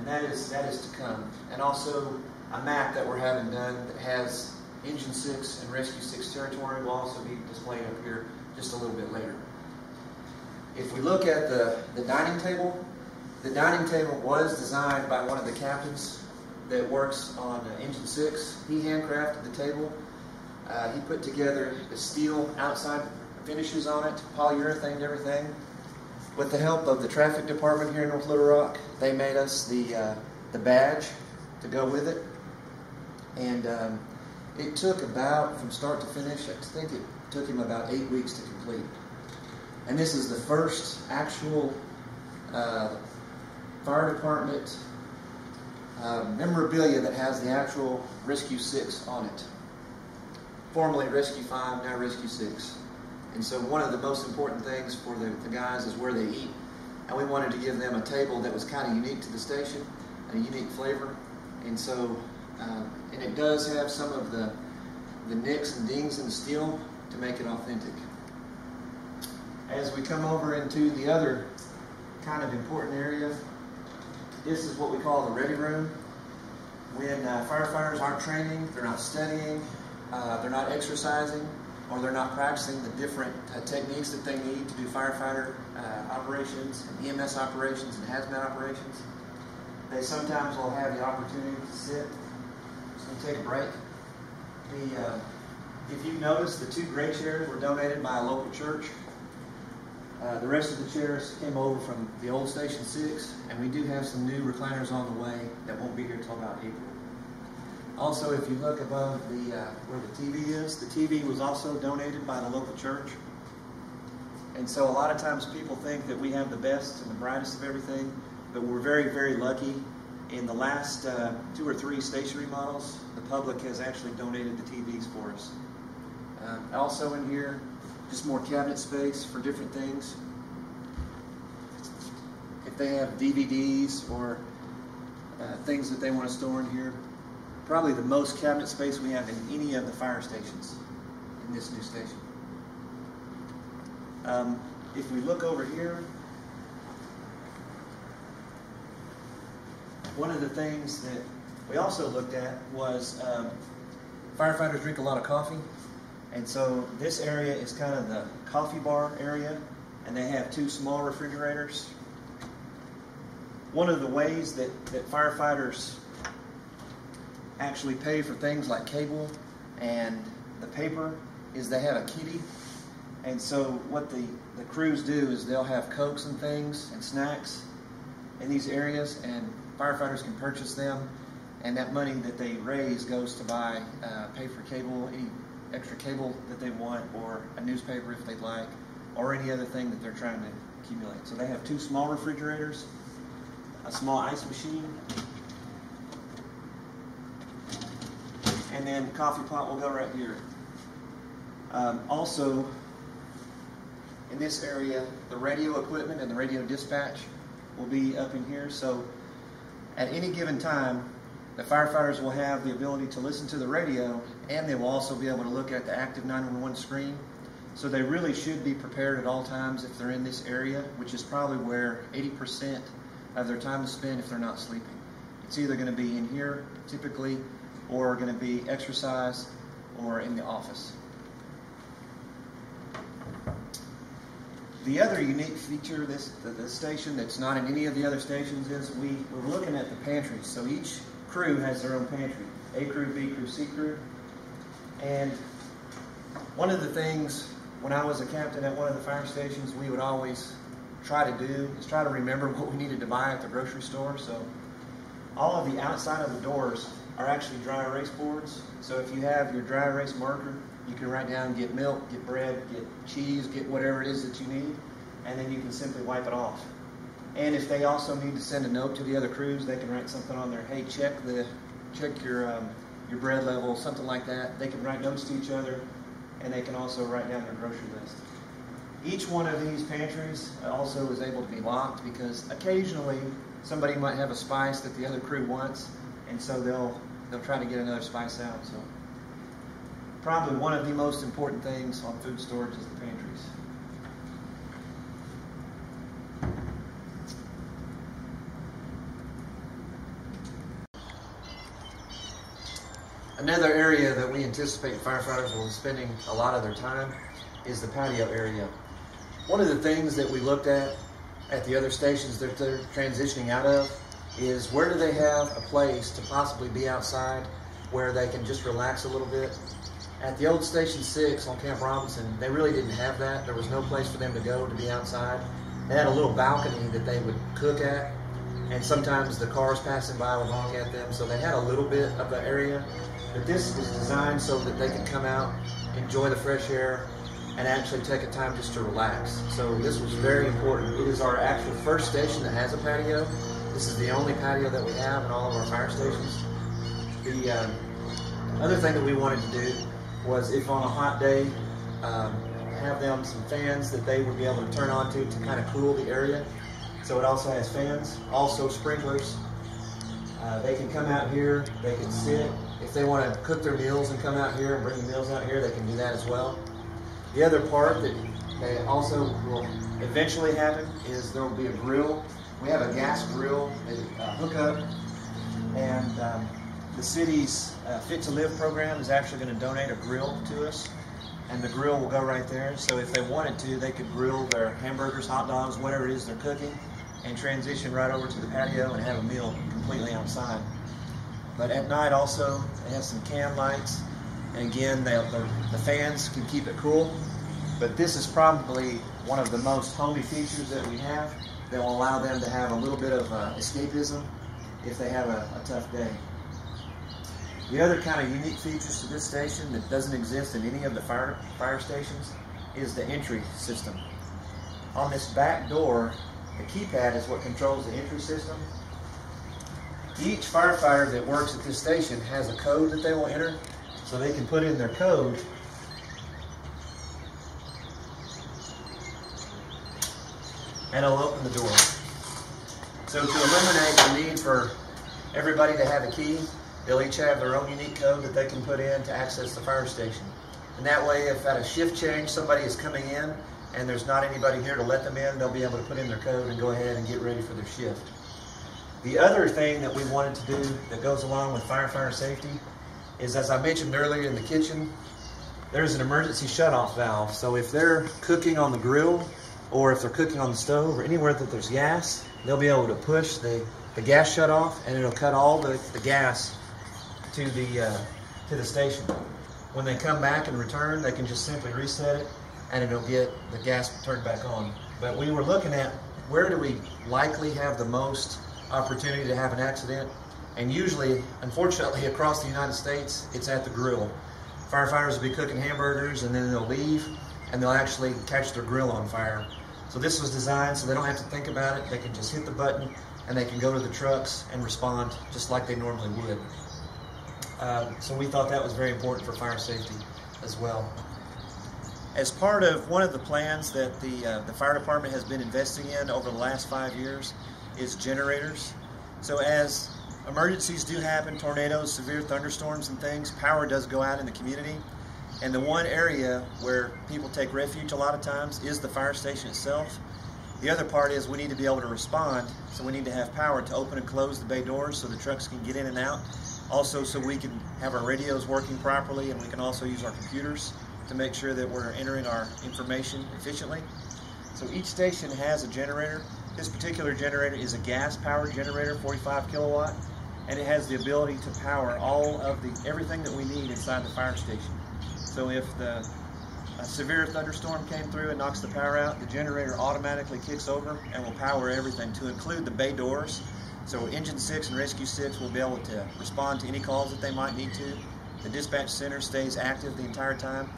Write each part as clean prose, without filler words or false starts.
and that is to come. And also a map that we're having done that has Engine 6 and Rescue 6 territory will also be displayed up here just a little bit later. If we look at the dining table was designed by one of the captains that works on Engine 6. He handcrafted the table. He put together the steel outside finishes on it, polyurethane, everything. With the help of the traffic department here in North Little Rock, they made us the badge to go with it. And it took about, from start to finish, I think it took him about 8 weeks to complete. And this is the first actual fire department memorabilia that has the actual Rescue 6 on it. Formerly Rescue 5, now Rescue 6. And so one of the most important things for the guys is where they eat. And we wanted to give them a table that was kind of unique to the station, a unique flavor. And so, and it does have some of the nicks and dings in the steel to make it authentic. As we come over into the other kind of important area, this is what we call the ready room. When firefighters aren't training, they're not studying, they're not exercising, or they're not practicing the different techniques that they need to do firefighter operations, and EMS operations, and hazmat operations, they sometimes will have the opportunity to sit and take a break. If you've noticed, the 2 gray chairs were donated by a local church. The rest of the chairs came over from the old Station 6, and we do have some new recliners on the way that won't be here until about April. Also, if you look above where the TV is, the TV was also donated by the local church. And so a lot of times people think that we have the best and the brightest of everything, but we're very, very lucky. In the last 2 or 3 station remodels, the public has actually donated the TVs for us. Also in here, just more cabinet space for different things. If they have DVDs or things that they want to store in here, probably the most cabinet space we have in any of the fire stations in this new station. If we look over here, one of the things that we also looked at was firefighters drink a lot of coffee, and so this area is kind of the coffee bar area, and they have 2 small refrigerators. One of the ways that firefighters actually pay for things like cable and the paper is they have a kitty. And so what the crews do is they'll have Cokes and things and snacks in these areas, and firefighters can purchase them, and that money that they raise goes to pay for cable, any extra cable that they want, or a newspaper if they'd like, or any other thing that they're trying to accumulate. So they have 2 small refrigerators, a small ice machine, and then coffee pot will go right here. Also, in this area, the radio equipment and the radio dispatch will be up in here. So at any given time, the firefighters will have the ability to listen to the radio, and they will also be able to look at the active 911 screen. So they really should be prepared at all times if they're in this area, which is probably where 80% of their time is spent if they're not sleeping. It's either going to be in here, typically, or going to be exercise, or in the office. The other unique feature of this station that's not in any of the other stations is we're looking at the pantries. So each crew has their own pantry. A crew, B crew, C crew. And one of the things when I was a captain at one of the fire stations we would always try to do is try to remember what we needed to buy at the grocery store. So all of the outside of the doors are actually dry erase boards. So if you have your dry erase marker, you can write down, get milk, get bread, get cheese, get whatever it is that you need, and then you can simply wipe it off. And if they also need to send a note to the other crews, they can write something on there, hey, check your bread level, something like that. They can write notes to each other, and they can also write down their grocery list. Each one of these pantries also is able to be locked because occasionally somebody might have a spice that the other crew wants, and so they'll try to get another spice out. So probably one of the most important things on food storage is the pantries. Another area that we anticipate firefighters will be spending a lot of their time is the patio area. One of the things that we looked at the other stations that they're transitioning out of is where do they have a place to possibly be outside where they can just relax a little bit. At the old Station 6 on Camp Robinson, they really didn't have that. There was no place for them to go to be outside. They had a little balcony that they would cook at, and sometimes the cars passing by would honk at them, so they had a little bit of the area. But this was designed so that they could come out, enjoy the fresh air, and actually take a time just to relax. So this was very important. It is our actual first station that has a patio. This is the only patio that we have in all of our fire stations. The other thing that we wanted to do was, if on a hot day, have them some fans that they would be able to turn on to kind of cool the area. So it also has fans, also sprinklers. They can come out here, they can sit. If they want to cook their meals and come out here and bring the meals out here, they can do that as well. The other part that they also will eventually happen is there will be a grill. We have a gas grill hookup, and the city's Fit to Live program is actually going to donate a grill to us, and the grill will go right there. So if they wanted to, they could grill their hamburgers, hot dogs, whatever it is they're cooking, and transition right over to the patio and have a meal completely outside. But at night also, it has some can lights, and again, the fans can keep it cool. But this is probably one of the most homey features that we have that will allow them to have a little bit of escapism if they have a tough day. The other kind of unique features to this station that doesn't exist in any of the fire stations is the entry system. On this back door, the keypad is what controls the entry system. Each firefighter that works at this station has a code that they will enter, so they can put in their code and it'll open the door. So to eliminate the need for everybody to have a key, they'll each have their own unique code that they can put in to access the fire station. And that way, if at a shift change somebody is coming in and there's not anybody here to let them in, they'll be able to put in their code and go ahead and get ready for their shift. The other thing that we wanted to do that goes along with firefighter safety is, as I mentioned earlier in the kitchen, there's an emergency shutoff valve. So if they're cooking on the grill, or if they're cooking on the stove, or anywhere that there's gas, they'll be able to push the gas shut off, and it'll cut all the gas to the station. When they come back and return, they can just simply reset it, and it'll get the gas turned back on. But we were looking at where do we likely have the most opportunity to have an accident, and usually, unfortunately, across the United States, it's at the grill. Firefighters will be cooking hamburgers, and then they'll leave, and they'll actually catch their grill on fire. So this was designed so they don't have to think about it. They can just hit the button, and they can go to the trucks and respond just like they normally would. So we thought that was very important for fire safety as well. As part of one of the plans that the fire department has been investing in over the last 5 years is generators. So as emergencies do happen, tornadoes, severe thunderstorms and things, power does go out in the community. And the one area where people take refuge a lot of times is the fire station itself. The other part is we need to be able to respond, so we need to have power to open and close the bay doors so the trucks can get in and out. Also, so we can have our radios working properly, and we can also use our computers to make sure that we're entering our information efficiently. So each station has a generator. This particular generator is a gas-powered generator, 45 kilowatt, and it has the ability to power all of everything that we need inside the fire station. So if a severe thunderstorm came through and knocks the power out, the generator automatically kicks over and will power everything, to include the bay doors. So Engine 6 and Rescue 6 will be able to respond to any calls that they might need to. The dispatch center stays active the entire time,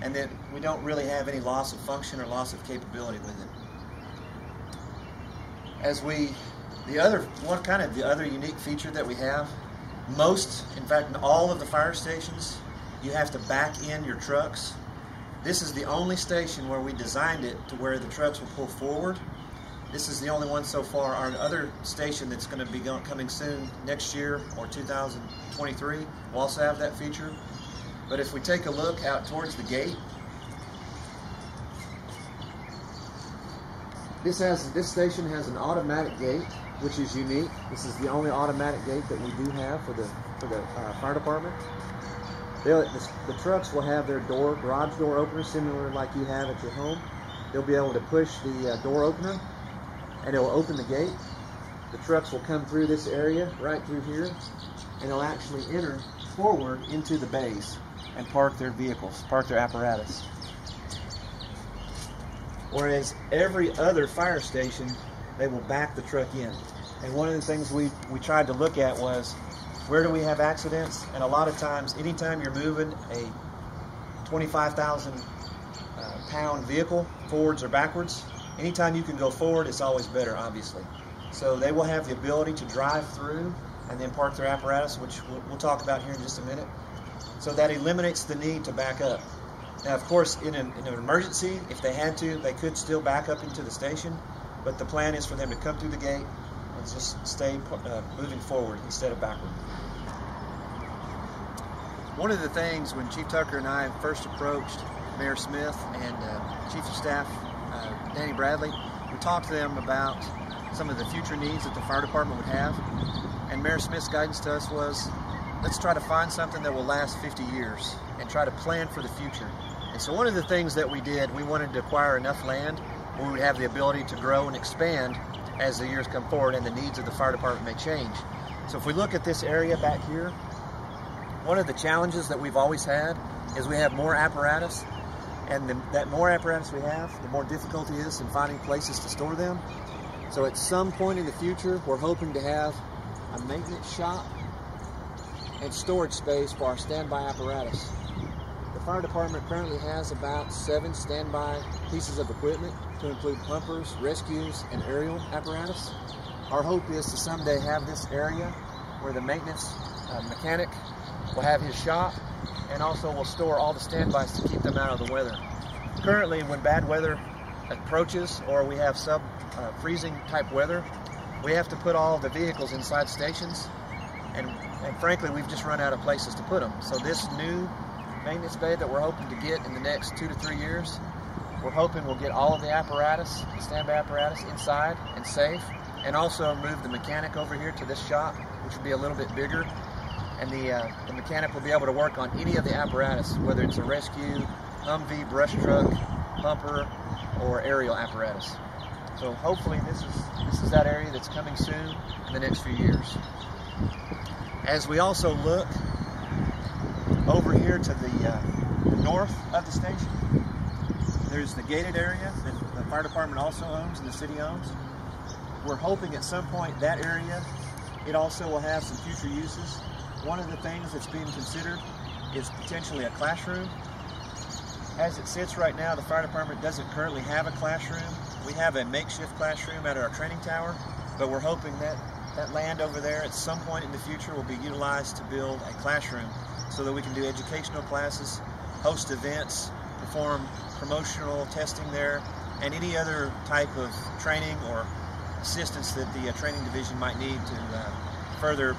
and then we don't really have any loss of function or loss of capability with it. The other unique feature that we have, in fact, in all of the fire stations, you have to back in your trucks. This is the only station where we designed it to where the trucks will pull forward. This is the only one so far. Our other station that's going to be coming soon next year, or 2023, will also have that feature. But if we take a look out towards the gate, this station has an automatic gate, which is unique. This is the only automatic gate that we do have for the fire department. The trucks will have their garage door opener, similar like you have at your home. They'll be able to push the door opener, and it will open the gate. The trucks will come through this area, right through here, and they'll actually enter forward into the bays and park their vehicles, park their apparatus. Whereas every other fire station, they will back the truck in. And one of the things we tried to look at was, where do we have accidents? And a lot of times, anytime you're moving a 25,000 pound vehicle, forwards or backwards, anytime you can go forward, it's always better, obviously. So they will have the ability to drive through and then park their apparatus, which we'll talk about here in just a minute. So that eliminates the need to back up. Now, of course, in an emergency, if they had to, they could still back up into the station, but the plan is for them to come through the gate and just stay moving forward instead of backward. One of the things when Chief Tucker and I first approached Mayor Smith and Chief of Staff Danny Bradley, we talked to them about some of the future needs that the fire department would have, and Mayor Smith's guidance to us was, let's try to find something that will last 50 years and try to plan for the future. And so one of the things that we did, we wanted to acquire enough land where we would have the ability to grow and expand as the years come forward and the needs of the fire department may change. So if we look at this area back here, one of the challenges that we've always had is we have more apparatus, and that more apparatus we have, the more difficulty it is in finding places to store them. So at some point in the future, we're hoping to have a maintenance shop and storage space for our standby apparatus. The fire department currently has about 7 standby pieces of equipment, to include pumpers, rescues, and aerial apparatus. Our hope is to someday have this area where the maintenance mechanic will have his shop, and also will store all the standbys to keep them out of the weather. Currently, when bad weather approaches or we have freezing type weather, we have to put all the vehicles inside stations, and frankly, we've just run out of places to put them. So this new maintenance bay that we're hoping to get in the next 2 to 3 years, we're hoping we'll get all of the apparatus, the standby apparatus, inside and safe, and also move the mechanic over here to this shop, which will be a little bit bigger. And the mechanic will be able to work on any of the apparatus, whether it's a rescue, Humvee, brush truck, pumper, or aerial apparatus. So hopefully this is that area that's coming soon in the next few years. As we also look over here to the north of the station, there's the gated area that the fire department also owns and the city owns. We're hoping at some point that area, it also will have some future uses. One of the things that's being considered is potentially a classroom. As it sits right now, the fire department doesn't currently have a classroom. We have a makeshift classroom at our training tower, but we're hoping that that land over there at some point in the future will be utilized to build a classroom so that we can do educational classes, host events, perform promotional testing there, and any other type of training or assistance that the training division might need to further